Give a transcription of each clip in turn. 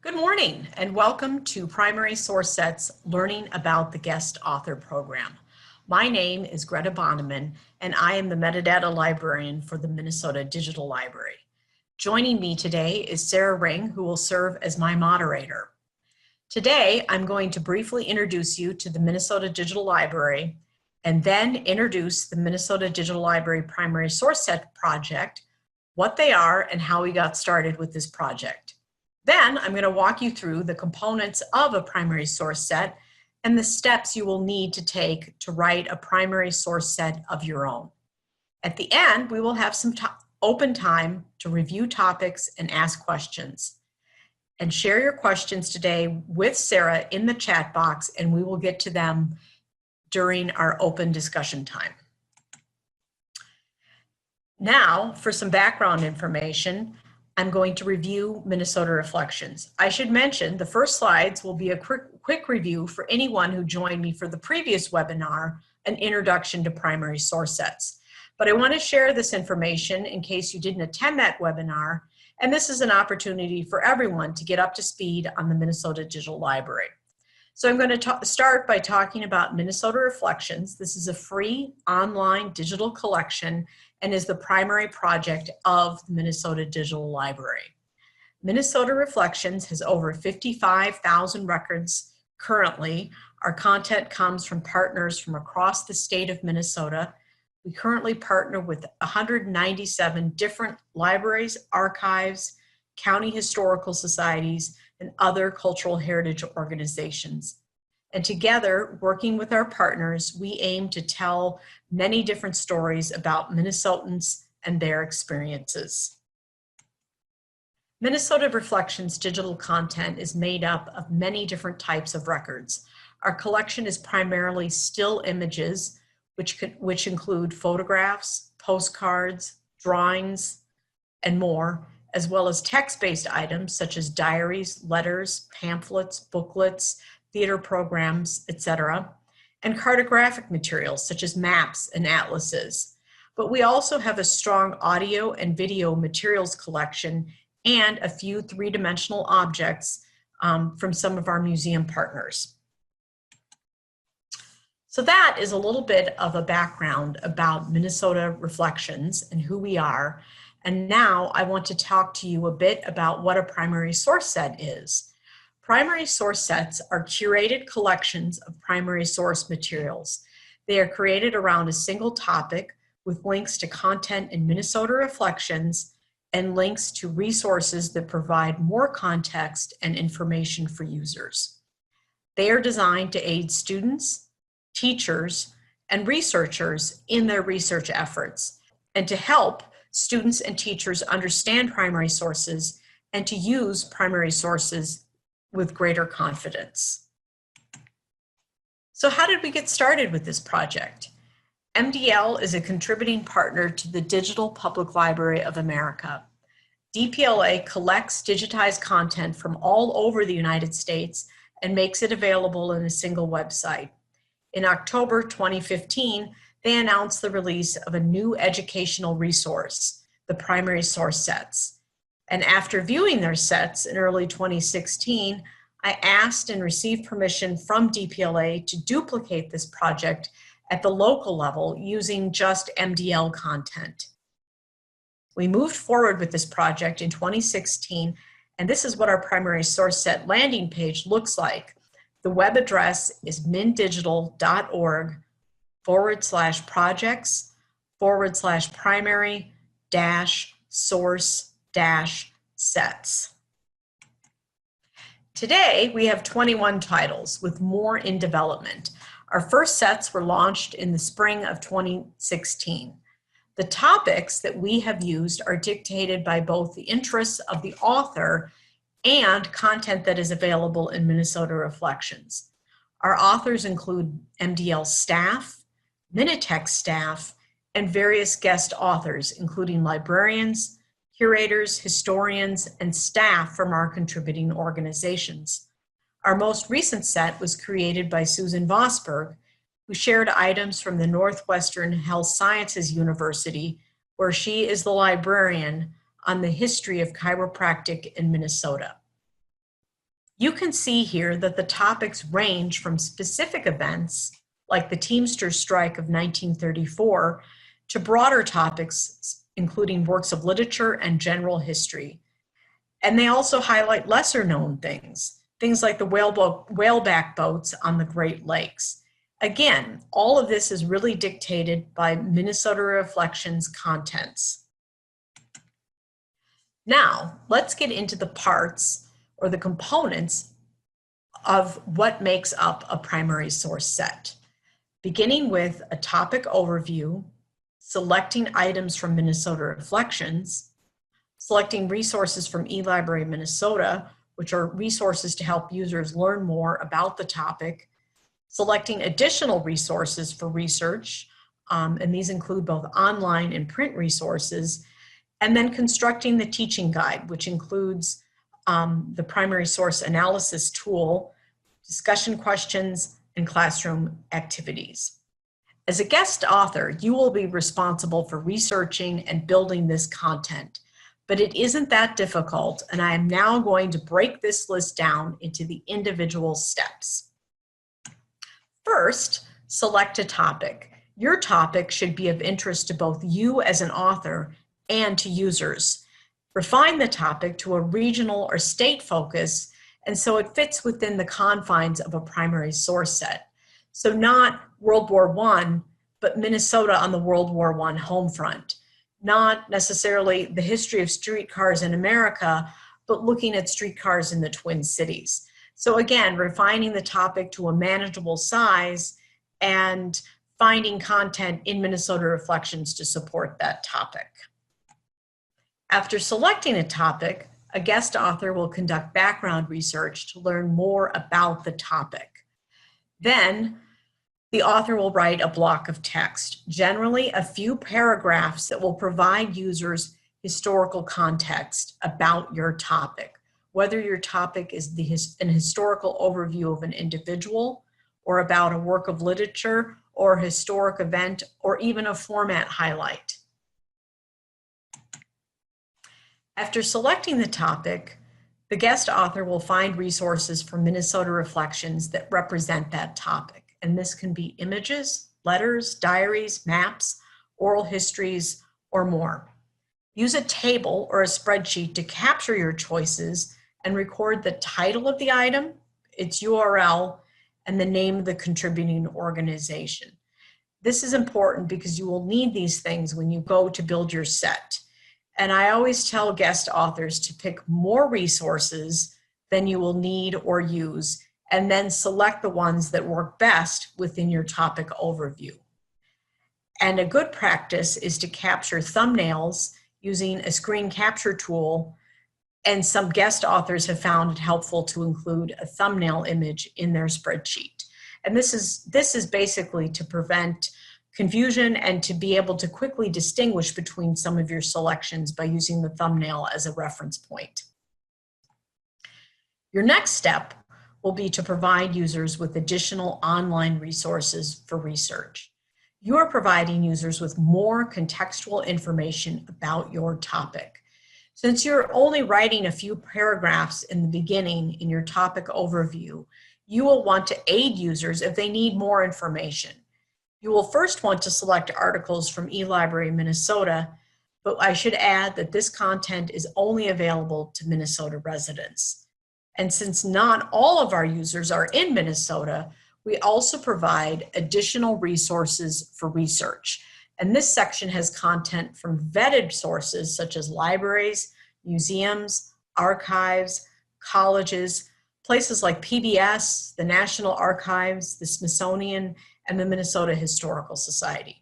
Good morning and welcome to Primary Source Set's Learning About the Guest Author program. My name is Greta Bonneman and I am the metadata librarian for the Minnesota Digital Library. Joining me today is Sarah Ring, who will serve as my moderator. Today, I'm going to briefly introduce you to the Minnesota Digital Library and then introduce the Minnesota Digital Library Primary Source Set project, what they are and how we got started with this project. Then I'm going to walk you through the components of a primary source set and the steps you will need to take to write a primary source set of your own. At the end, we will have some open time to review topics and ask questions. And share your questions today with Sarah in the chat box, and we will get to them during our open discussion time. Now, for some background information, I'm going to review Minnesota Reflections. I should mention the first slides will be a quick review for anyone who joined me for the previous webinar, an introduction to primary source sets. But I want to share this information in case you didn't attend that webinar, and this is an opportunity for everyone to get up to speed on the Minnesota Digital Library. So I'm going to start by talking about Minnesota Reflections. This is a free online digital collection and is the primary project of the Minnesota Digital Library. Minnesota Reflections has over 55,000 records currently. Our content comes from partners from across the state of Minnesota. We currently partner with 197 different libraries, archives, county historical societies, and other cultural heritage organizations. And together, working with our partners, we aim to tell many different stories about Minnesotans and their experiences. Minnesota Reflections digital content is made up of many different types of records. Our collection is primarily still images, which include photographs, postcards, drawings, and more, as well as text-based items such as diaries, letters, pamphlets, booklets, theater programs, etc., and cartographic materials such as maps and atlases. But we also have a strong audio and video materials collection and a few three-dimensional objects from some of our museum partners. So that is a little bit of a background about Minnesota Reflections and who we are. And now I want to talk to you a bit about what a primary source set is. Primary source sets are curated collections of primary source materials. They are created around a single topic with links to content in Minnesota Reflections and links to resources that provide more context and information for users. They are designed to aid students, teachers, and researchers in their research efforts, and to help students and teachers understand primary sources and to use primary sources with greater confidence. So how did we get started with this project? MDL is a contributing partner to the Digital Public Library of America. DPLA collects digitized content from all over the United States and makes it available in a single website. In October 2015, they announced the release of a new educational resource, the primary source sets. And after viewing their sets in early 2016, I asked and received permission from DPLA to duplicate this project at the local level using just MDL content. We moved forward with this project in 2016, and this is what our primary source set landing page looks like. The web address is mindigital.org/projects/primary-source-sets. Today, we have 21 titles with more in development. Our first sets were launched in the spring of 2016. The topics that we have used are dictated by both the interests of the author and content that is available in Minnesota Reflections. Our authors include MDL staff, Minitech staff, and various guest authors, including librarians, curators, historians, and staff from our contributing organizations. Our most recent set was created by Susan Vosberg, who shared items from the Northwestern Health Sciences University, where she is the librarian on the history of chiropractic in Minnesota. You can see here that the topics range from specific events, like the Teamsters strike of 1934, to broader topics, including works of literature and general history. And they also highlight lesser known things like the whaleback boats on the Great Lakes. Again, all of this is really dictated by Minnesota Reflections contents. Now, let's get into the parts or the components of what makes up a primary source set, beginning with a topic overview, selecting items from Minnesota Reflections, selecting resources from eLibrary Minnesota, which are resources to help users learn more about the topic, selecting additional resources for research, and these include both online and print resources, and then constructing the teaching guide, which includes the primary source analysis tool, discussion questions, and classroom activities. As a guest author, you will be responsible for researching and building this content, but it isn't that difficult, and I am now going to break this list down into the individual steps. First, select a topic. Your topic should be of interest to both you as an author and to users. Refine the topic to a regional or state focus, and so it fits within the confines of a primary source set. So not World War I, but Minnesota on the World War I home front. Not necessarily the history of streetcars in America, but looking at streetcars in the Twin Cities. So again, refining the topic to a manageable size and finding content in Minnesota Reflections to support that topic. After selecting a topic, a guest author will conduct background research to learn more about the topic. Then, the author will write a block of text, generally a few paragraphs that will provide users historical context about your topic, whether your topic is an historical overview of an individual or about a work of literature or a historic event or even a format highlight. After selecting the topic, the guest author will find resources from Minnesota Reflections that represent that topic. And this can be images, letters, diaries, maps, oral histories, or more. Use a table or a spreadsheet to capture your choices and record the title of the item, its URL, and the name of the contributing organization. This is important because you will need these things when you go to build your set. And I always tell guest authors to pick more resources than you will need or use, and then select the ones that work best within your topic overview. And a good practice is to capture thumbnails using a screen capture tool, and some guest authors have found it helpful to include a thumbnail image in their spreadsheet. And this is basically to prevent confusion and to be able to quickly distinguish between some of your selections by using the thumbnail as a reference point. Your next step will be to provide users with additional online resources for research. You are providing users with more contextual information about your topic. Since you're only writing a few paragraphs in the beginning in your topic overview, you will want to aid users if they need more information. You will first want to select articles from eLibrary Minnesota, but I should add that this content is only available to Minnesota residents. And since not all of our users are in Minnesota, we also provide additional resources for research. And this section has content from vetted sources such as libraries, museums, archives, colleges, places like PBS, the National Archives, the Smithsonian, and the Minnesota Historical Society.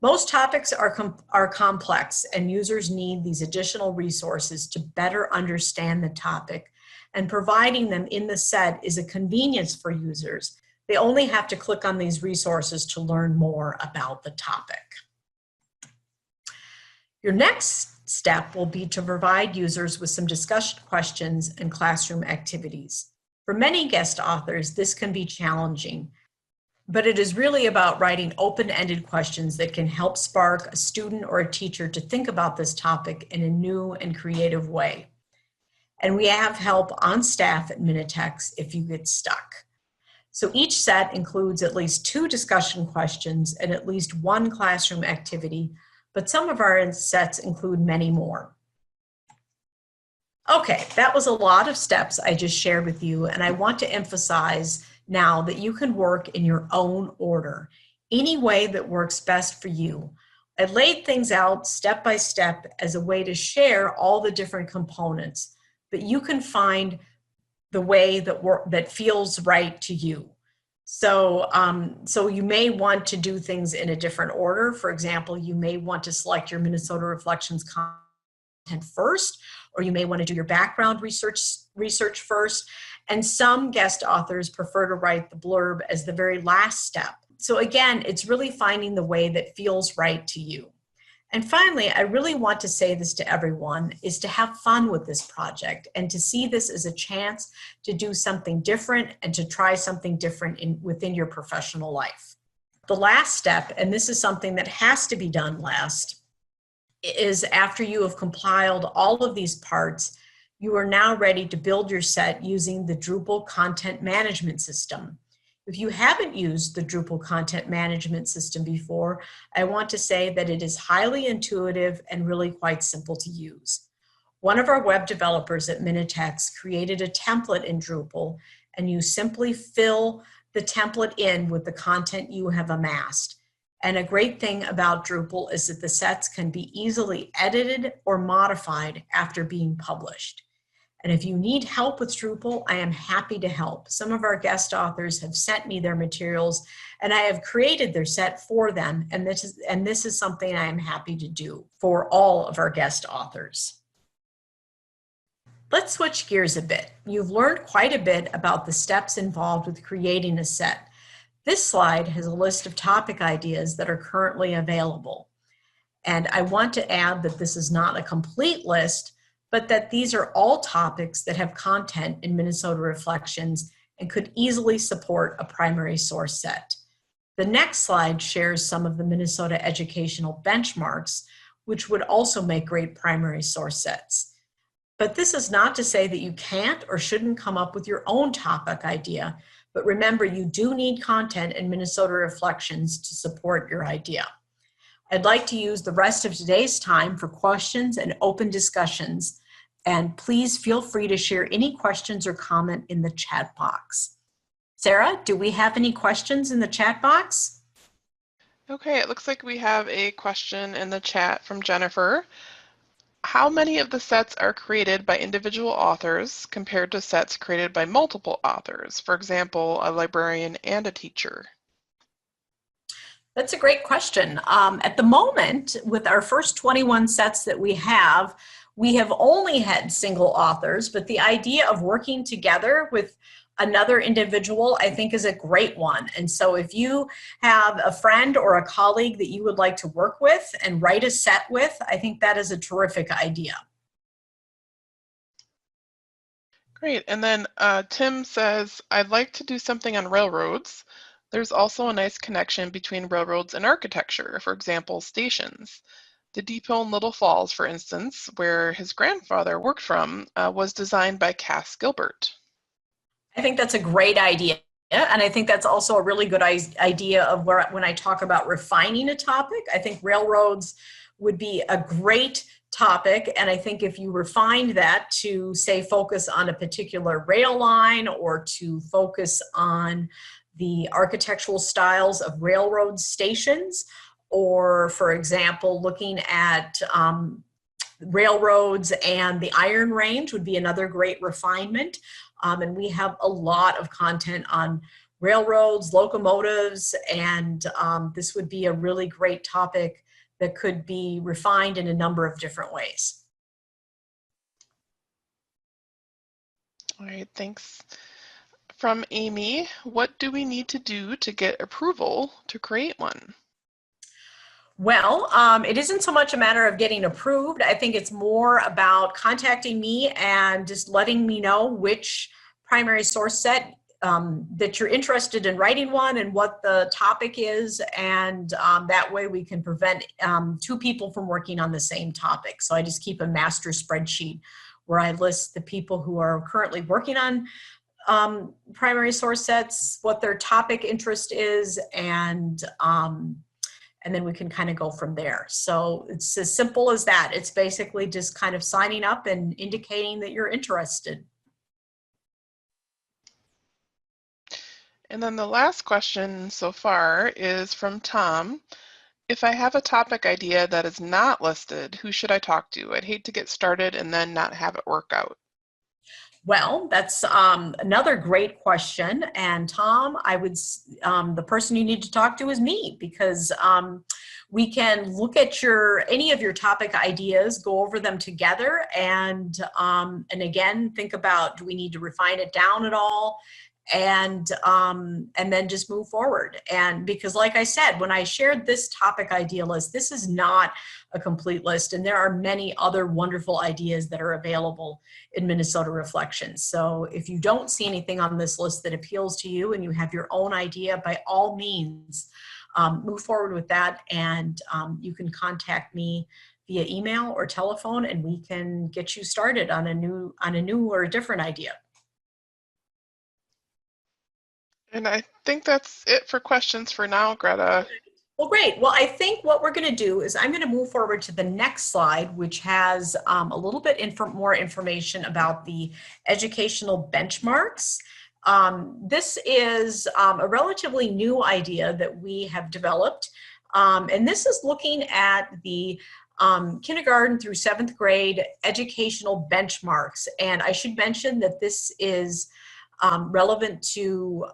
Most topics are complex, and users need these additional resources to better understand the topic, and providing them in the set is a convenience for users. They only have to click on these resources to learn more about the topic. Your next step will be to provide users with some discussion questions and classroom activities. For many guest authors, this can be challenging, but it is really about writing open-ended questions that can help spark a student or a teacher to think about this topic in a new and creative way. And we have help on staff at Minitex if you get stuck. So each set includes at least 2 discussion questions and at least 1 classroom activity, but some of our sets include many more. Okay, that was a lot of steps I just shared with you, and I want to emphasize now that you can work in your own order, any way that works best for you. I laid things out step by step as a way to share all the different components, but you can find the way that feels right to you. So you may want to do things in a different order. For example, you may want to select your Minnesota Reflections content first, or you may want to do your background research first. And some guest authors prefer to write the blurb as the very last step. So again, it's really finding the way that feels right to you. And finally, I really want to say this to everyone, is to have fun with this project and to see this as a chance to do something different and to try something different within your professional life. The last step, and this is something that has to be done last, is after you have compiled all of these parts, you are now ready to build your set using the Drupal content management system. If you haven't used the Drupal content management system before, I want to say that it is highly intuitive and really quite simple to use. One of our web developers at Minitex created a template in Drupal, and you simply fill the template in with the content you have amassed. And a great thing about Drupal is that the sets can be easily edited or modified after being published. And if you need help with Drupal, I am happy to help. Some of our guest authors have sent me their materials, and I have created their set for them. And this is something I am happy to do for all of our guest authors. Let's switch gears a bit. You've learned quite a bit about the steps involved with creating a set. This slide has a list of topic ideas that are currently available. And I want to add that this is not a complete list, but that these are all topics that have content in Minnesota Reflections and could easily support a primary source set. The next slide shares some of the Minnesota educational benchmarks, which would also make great primary source sets. But this is not to say that you can't or shouldn't come up with your own topic idea, but remember, you do need content in Minnesota Reflections to support your idea. I'd like to use the rest of today's time for questions and open discussions, and please feel free to share any questions or comment in the chat box. Sarah, do we have any questions in the chat box? Okay, it looks like we have a question in the chat from Jennifer. How many of the sets are created by individual authors compared to sets created by multiple authors? For example, a librarian and a teacher. That's a great question. At the moment, with our first 21 sets that we have only had single authors, but the idea of working together with another individual, I think, is a great one. And so if you have a friend or a colleague that you would like to work with and write a set with, I think that is a terrific idea. Great. And then Tim says, I'd like to do something on railroads. There's also a nice connection between railroads and architecture, for example, stations. The depot in Little Falls, for instance, where his grandfather worked from, was designed by Cass Gilbert. I think that's a great idea. And I think that's also a really good idea of when I talk about refining a topic, I think railroads would be a great topic. And I think if you refined that to, say, focus on a particular rail line or to focus on the architectural styles of railroad stations, or, for example, looking at railroads and the Iron Range would be another great refinement. And we have a lot of content on railroads, locomotives, and this would be a really great topic that could be refined in a number of different ways. All right, thanks. From Amy, what do we need to do to get approval to create one? Well, it isn't so much a matter of getting approved. I think it's more about contacting me and just letting me know which primary source set that you're interested in writing one and what the topic is, and that way we can prevent two people from working on the same topic. So I just keep a master spreadsheet where I list the people who are currently working on primary source sets, what their topic interest is, and then we can kind of go from there. So it's as simple as that. It's basically just kind of signing up and indicating that you're interested. And then the last question so far is from Tom. If I have a topic idea that is not listed, who should I talk to? I'd hate to get started and then not have it work out. Well, that's another great question. And Tom, the person you need to talk to is me, because we can look at any of your topic ideas, go over them together, and again, think about, do we need to refine it down at all? And then just move forward. And because, like I said, when I shared this topic idea list, this is not a complete list, and there are many other wonderful ideas that are available in Minnesota Reflections. So if you don't see anything on this list that appeals to you and you have your own idea, by all means, move forward with that, and you can contact me via email or telephone, and we can get you started on a new or a different idea. And I think that's it for questions for now, Greta. Well, great. Well, I think what we're going to do is I'm going to move forward to the next slide, which has a little bit more information about the educational benchmarks. This is a relatively new idea that we have developed, and this is looking at the kindergarten through 7th grade educational benchmarks. And I should mention that this is relevant to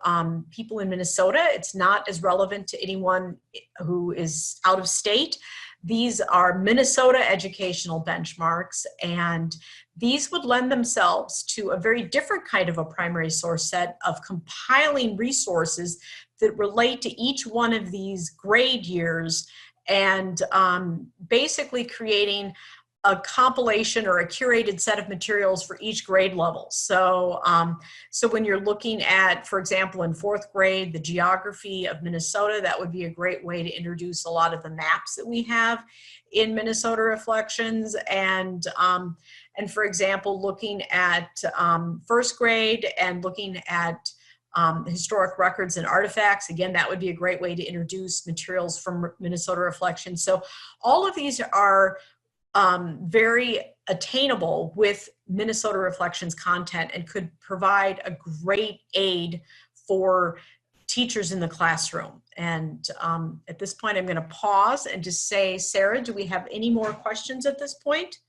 people in Minnesota. It's not as relevant to anyone who is out of state. These are Minnesota educational benchmarks, and these would lend themselves to a very different kind of a primary source set of compiling resources that relate to each one of these grade years, and basically creating a compilation or a curated set of materials for each grade level. So, so when you're looking at, for example, in 4th grade, the geography of Minnesota, that would be a great way to introduce a lot of the maps that we have in Minnesota Reflections. And for example, looking at 1st grade and looking at historic records and artifacts, again, that would be a great way to introduce materials from Minnesota Reflections. So all of these are very attainable with Minnesota Reflections content and could provide a great aid for teachers in the classroom. And at this point, I'm going to pause and just say, Sarah, do we have any more questions at this point?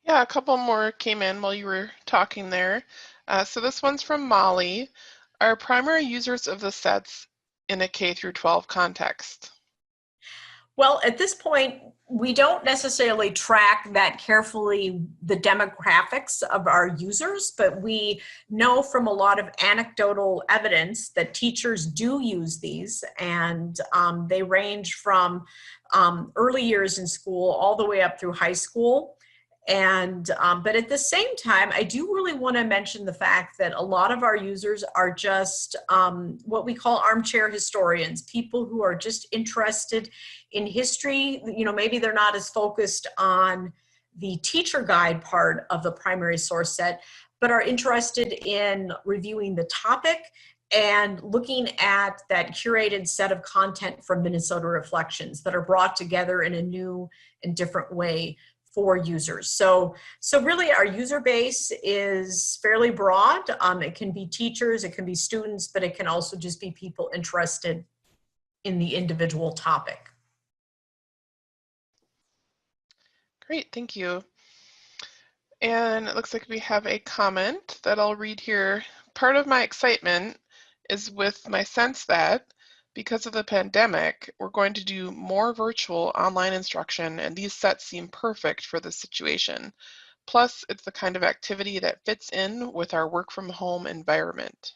Yeah, a couple more came in while you were talking there. So this one's from Molly. Are primary users of the sets in a K through 12 context? Well, at this point, we don't necessarily track that carefully the demographics of our users, but we know from a lot of anecdotal evidence that teachers do use these, and they range from early years in school all the way up through high school. And but at the same time, I do really want to mention the fact that a lot of our users are just what we call armchair historians, people who are just interested in history. You know, maybe they're not as focused on the teacher guide part of the primary source set, but are interested in reviewing the topic and looking at that curated set of content from Minnesota Reflections that are brought together in a new and different way for users. So really our user base is fairly broad. It can be teachers, it can be students, but it can also just be people interested in the individual topic. Great, thank you. And it looks like we have a comment that I'll read here. Part of my excitement is with my sense that because of the pandemic, we're going to do more virtual online instruction, and these sets seem perfect for this situation. Plus, it's the kind of activity that fits in with our work from home environment.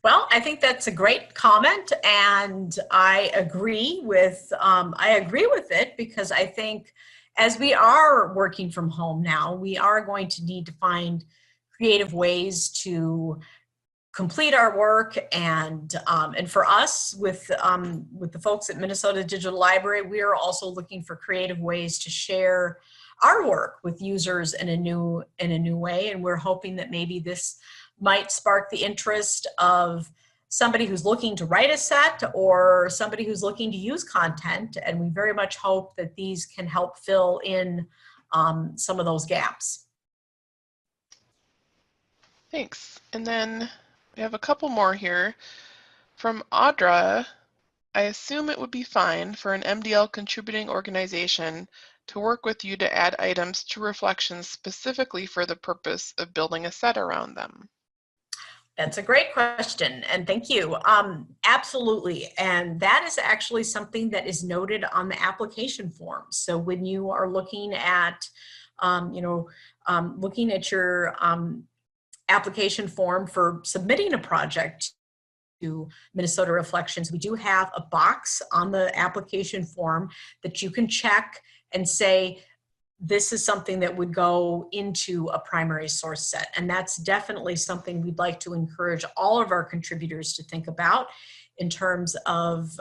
Well, I think that's a great comment, and I agree with it, because I think as we are working from home now, we are going to need to find creative ways to complete our work, and for us with the folks at Minnesota Digital Library, we are also looking for creative ways to share our work with users in a new way, and we're hoping that maybe this might spark the interest of somebody who's looking to write a set or somebody who's looking to use content, and we very much hope that these can help fill in some of those gaps. Thanks. And then we have a couple more here. From Audra, I assume it would be fine for an MDL contributing organization to work with you to add items to reflections specifically for the purpose of building a set around them. That's a great question, and thank you. Absolutely, and that is actually something that is noted on the application form. So when you are looking at, looking at your application form for submitting a project to Minnesota Reflections, we do have a box on the application form that you can check and say, this is something that would go into a primary source set. And that's definitely something we'd like to encourage all of our contributors to think about in terms of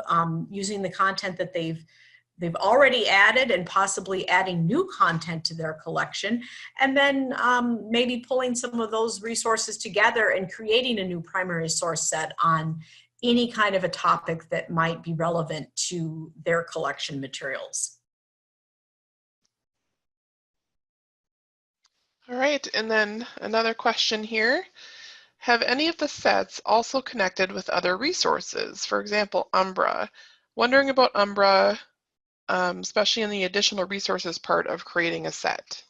using the content that they've already added and possibly adding new content to their collection, and then maybe pulling some of those resources together and creating a new primary source set on any kind of a topic that might be relevant to their collection materials. All right, and then another question here. Have any of the sets also connected with other resources? For example, Umbra. Wondering about Umbra, especially in the additional resources part of creating a set.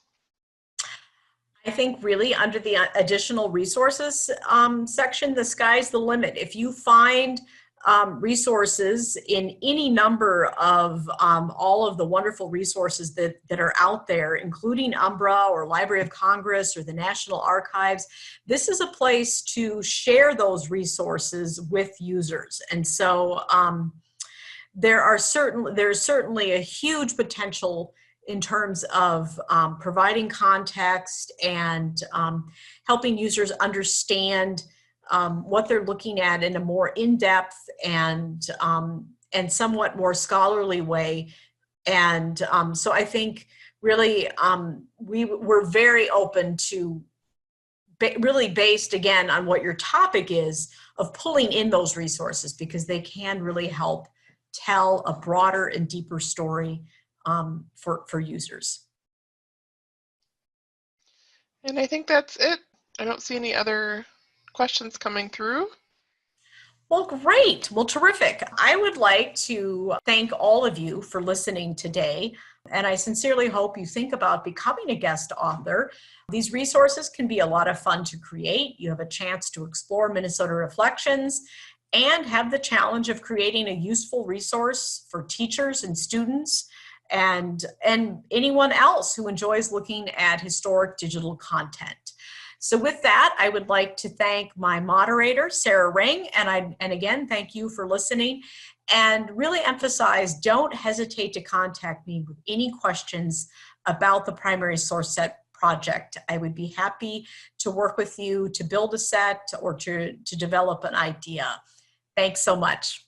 I think really under the additional resources section, the sky's the limit. If you find resources in any number of all of the wonderful resources that are out there, including Umbra or Library of Congress or the National Archives, this is a place to share those resources with users. And so there's certainly a huge potential in terms of providing context and helping users understand what they're looking at in a more in-depth and somewhat more scholarly way. And so I think really we're very open to really based again on what your topic is of pulling in those resources, because they can really help tell a broader and deeper story for users. And I think that's it. I don't see any other questions coming through. Well, great. Well, terrific. I would like to thank all of you for listening today, and I sincerely hope you think about becoming a guest author. These resources can be a lot of fun to create. You have a chance to explore Minnesota Reflections and have the challenge of creating a useful resource for teachers and students and anyone else who enjoys looking at historic digital content. So with that, I would like to thank my moderator, Sarah Ring, and again, thank you for listening, and really emphasize, don't hesitate to contact me with any questions about the primary source set project. I would be happy to work with you to build a set or to develop an idea. Thanks so much.